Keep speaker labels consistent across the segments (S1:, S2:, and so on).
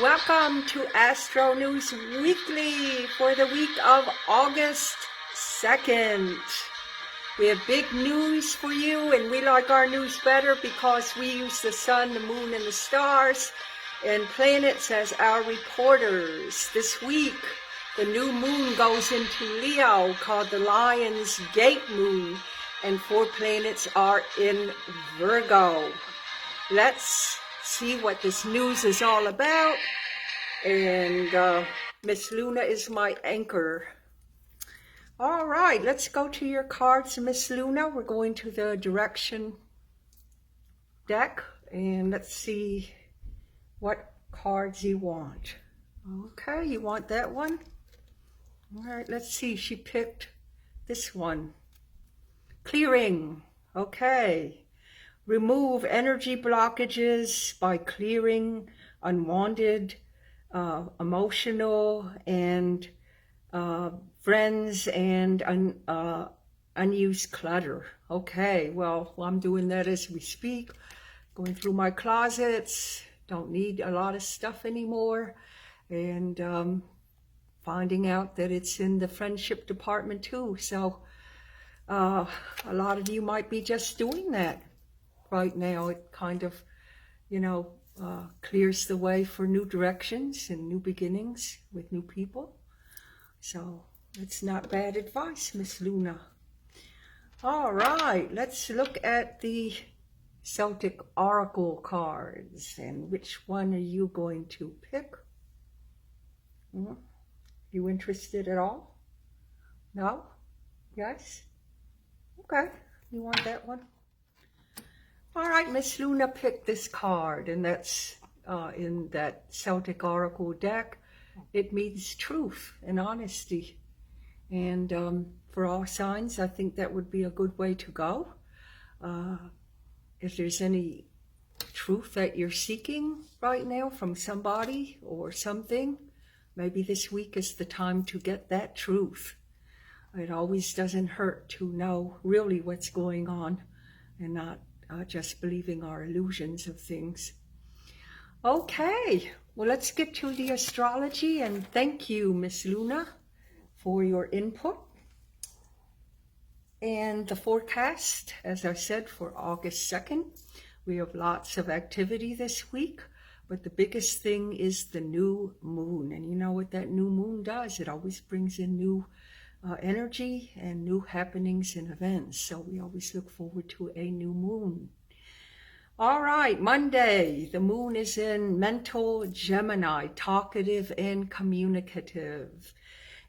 S1: Welcome to Astro News Weekly for the week of August 2nd. We have big news for you, and we like our news better because we use the sun, the moon, and the stars and planets as our reporters. This week, the new moon goes into Leo, called the Lion's Gate moon, and 4 planets are in Virgo. Let's see what this news is all about. And Miss Luna is my anchor. All right, let's go to your cards, Miss Luna. We're going to the direction deck, and let's see what cards you want. Okay, you want that one? All right, let's see. She picked this one. Clearing. Okay. Remove energy blockages by clearing unwanted, emotional, and friends and unused clutter. Okay, well, I'm doing that as we speak. Going through my closets. Don't need a lot of stuff anymore. And finding out that it's in the friendship department too. So a lot of you might be just doing that. Right now, it kind of, clears the way for new directions and new beginnings with new people. So it's not bad advice, Miss Luna. All right, let's look at the Celtic Oracle cards. And which one are you going to pick? You interested at all? No? Yes? Okay, you want that one? All right, Miss Luna picked this card, and that's in that Celtic Oracle deck. It means truth and honesty. And for all signs, I think that would be a good way to go. If there's any truth that you're seeking right now from somebody or something, maybe this week is the time to get that truth. It always doesn't hurt to know really what's going on and not just believing our illusions of things. Okay, well, let's get to the astrology, and thank you, Miss Luna, for your input. And the forecast, as I said, for August 2nd, we have lots of activity this week, but the biggest thing is the new moon. And you know what that new moon does? It always brings in new energy and new happenings and events. So we always look forward to a new moon. All right, Monday, the moon is in mental Gemini, talkative and communicative.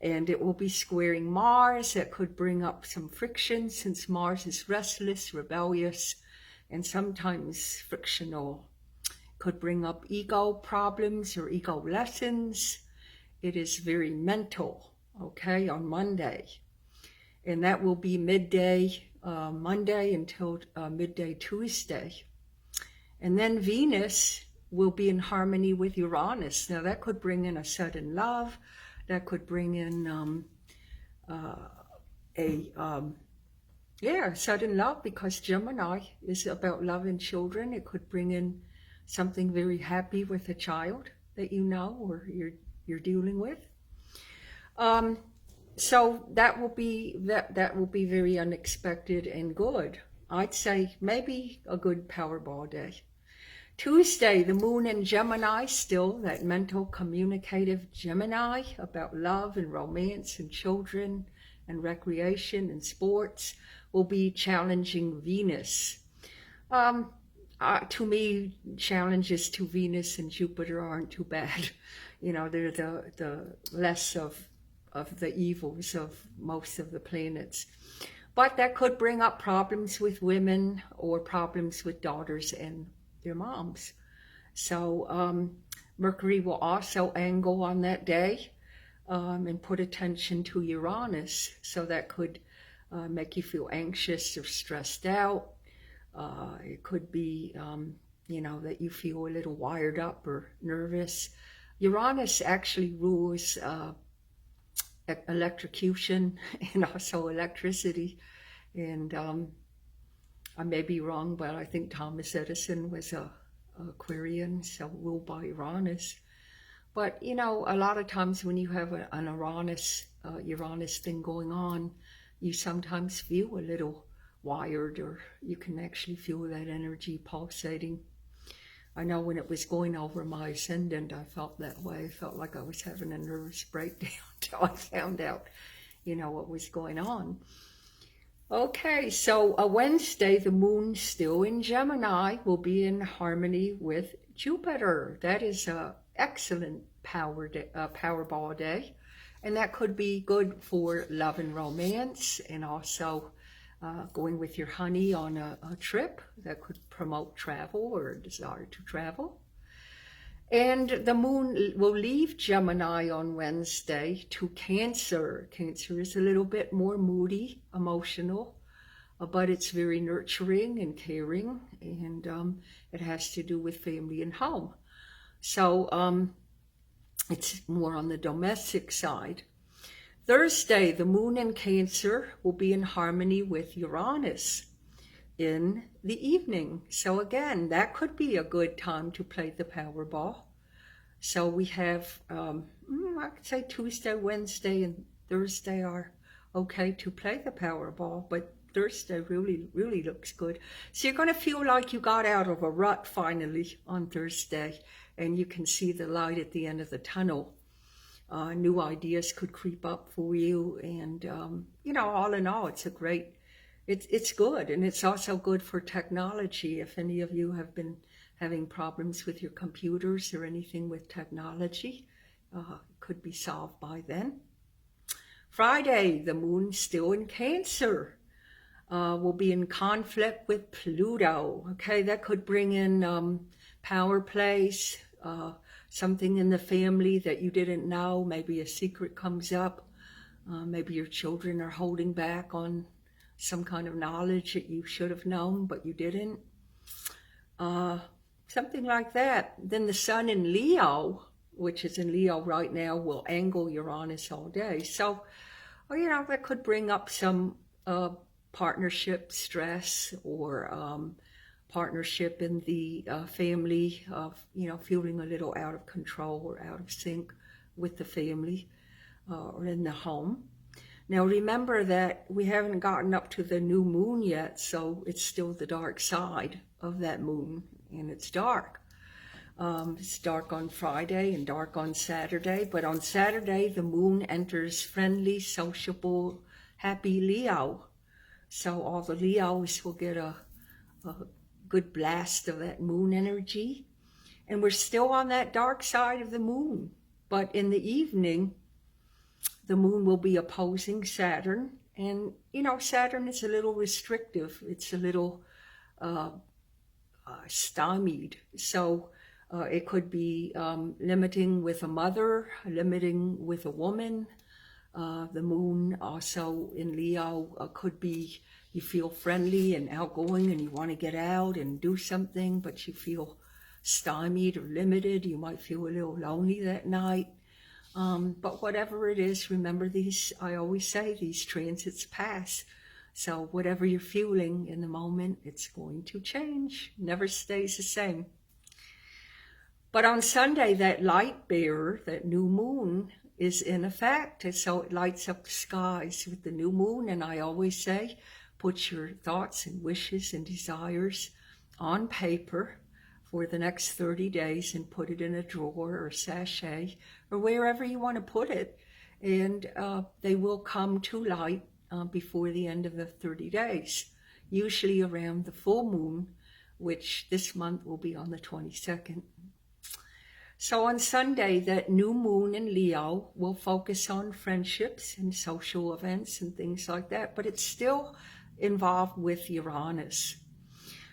S1: And it will be squaring Mars. That could bring up some friction since Mars is restless, rebellious, and sometimes frictional. Could bring up ego problems or ego lessons. It is very mental. Okay, on Monday. And that will be midday Monday until midday Tuesday. And then Venus will be in harmony with Uranus. Now that could bring in a sudden love. That could bring in sudden love, because Gemini is about love and children. It could bring in something very happy with a child that you know or you're dealing with. So that will be very unexpected and good. I'd say maybe a good Powerball day. Tuesday, the moon in Gemini, still that mental communicative Gemini about love and romance and children and recreation and sports, will be challenging Venus. To me, challenges to Venus and Jupiter aren't too bad. They're the less of the evils of most of the planets. But that could bring up problems with women or problems with daughters and their moms. So Mercury will also angle on that day and put attention to Uranus. So that could make you feel anxious or stressed out. It could be, that you feel a little wired up or nervous. Uranus actually rules electrocution and also electricity. And I may be wrong, but I think Thomas Edison was a Aquarian, so ruled by Uranus. But, you know, a lot of times when you have an Uranus thing going on, you sometimes feel a little wired, or you can actually feel that energy pulsating. I know when it was going over my ascendant, I felt that way. I felt like I was having a nervous breakdown until I found out, you know, what was going on. Okay, so a Wednesday, the moon still in Gemini will be in harmony with Jupiter. That is a excellent Powerball day, and that could be good for love and romance, and also going with your honey on a trip that could promote travel or a desire to travel. And the moon will leave Gemini on Wednesday to Cancer. Cancer is a little bit more moody, emotional, but it's very nurturing and caring, and it has to do with family and home. So it's more on the domestic side. Thursday, the moon in Cancer will be in harmony with Uranus in the evening. So again, that could be a good time to play the Powerball. So we have, I could say Tuesday, Wednesday, and Thursday are okay to play the Powerball, but Thursday really looks good. So you're going to feel like you got out of a rut finally on Thursday, and you can see the light at the end of the tunnel. New ideas could creep up for you, and you know, all in all, it's a great, it's good, and it's also good for technology. If any of you have been having problems with your computers or anything with technology, could be solved by then. Friday, the moon still in Cancer, will be in conflict with Pluto. Okay, that could bring in power plays, something in the family that you didn't know. Maybe a secret comes up. Maybe your children are holding back on some kind of knowledge that you should have known, but you didn't. Something like that. Then the sun in Leo, which is in Leo right now, will angle Uranus all day. So, you know, that could bring up some partnership stress, or partnership in the family of, you know, feeling a little out of control or out of sync with the family or in the home. Now remember that we haven't gotten up to the new moon yet, so it's still the dark side of that moon, and it's dark. It's dark on Friday and dark on Saturday, but on Saturday the moon enters friendly, sociable, happy Leo. So all the Leos will get a good blast of that moon energy. And we're still on that dark side of the moon, but in the evening, the moon will be opposing Saturn. And, you know, Saturn is a little restrictive. It's a little stymied. So it could be limiting with a mother, limiting with a woman. The moon also in Leo could be, you feel friendly and outgoing and you want to get out and do something, but you feel stymied or limited. You might feel a little lonely that night. But whatever it is, remember these, I always say, these transits pass. So whatever you're feeling in the moment, it's going to change. Never stays the same. But on Sunday, that light bearer, that new moon, is in effect. And so it lights up the skies with the new moon. And I always say, put your thoughts and wishes and desires on paper for the next 30 days and put it in a drawer or sachet or wherever you want to put it. And they will come to light before the end of the 30 days, usually around the full moon, which this month will be on the 22nd. So on Sunday, that new moon in Leo will focus on friendships and social events and things like that, but it's still involved with Uranus.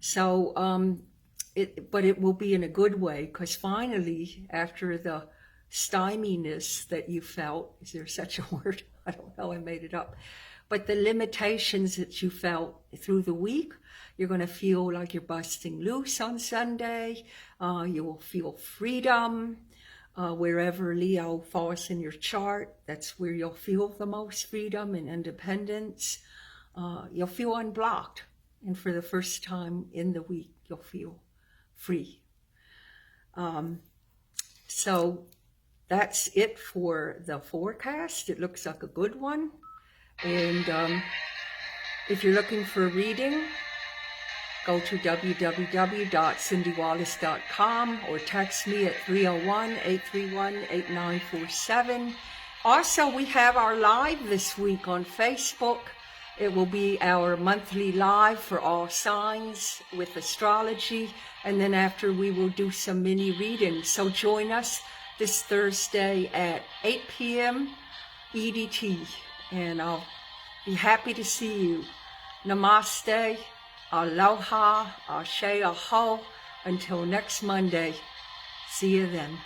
S1: So, but it will be in a good way, because finally, after the styminess that you felt, is there such a word? I don't know, I made it up. But the limitations that you felt through the week, you're going to feel like you're busting loose on Sunday. You will feel freedom. Wherever Leo falls in your chart, that's where you'll feel the most freedom and independence. You'll feel unblocked. And for the first time in the week, you'll feel free. So that's it for the forecast. It looks like a good one. And if you're looking for a reading, go to www.CYNDIWALLACE.com or text me at 301-831-8947. Also, we have our live this week on Facebook. It will be our monthly live for all signs with astrology. And then after, we will do some mini readings. So join us this Thursday at 8 p.m. EDT. And I'll be happy to see you. Namaste. Aloha, ashe aho, until next Monday. See you then.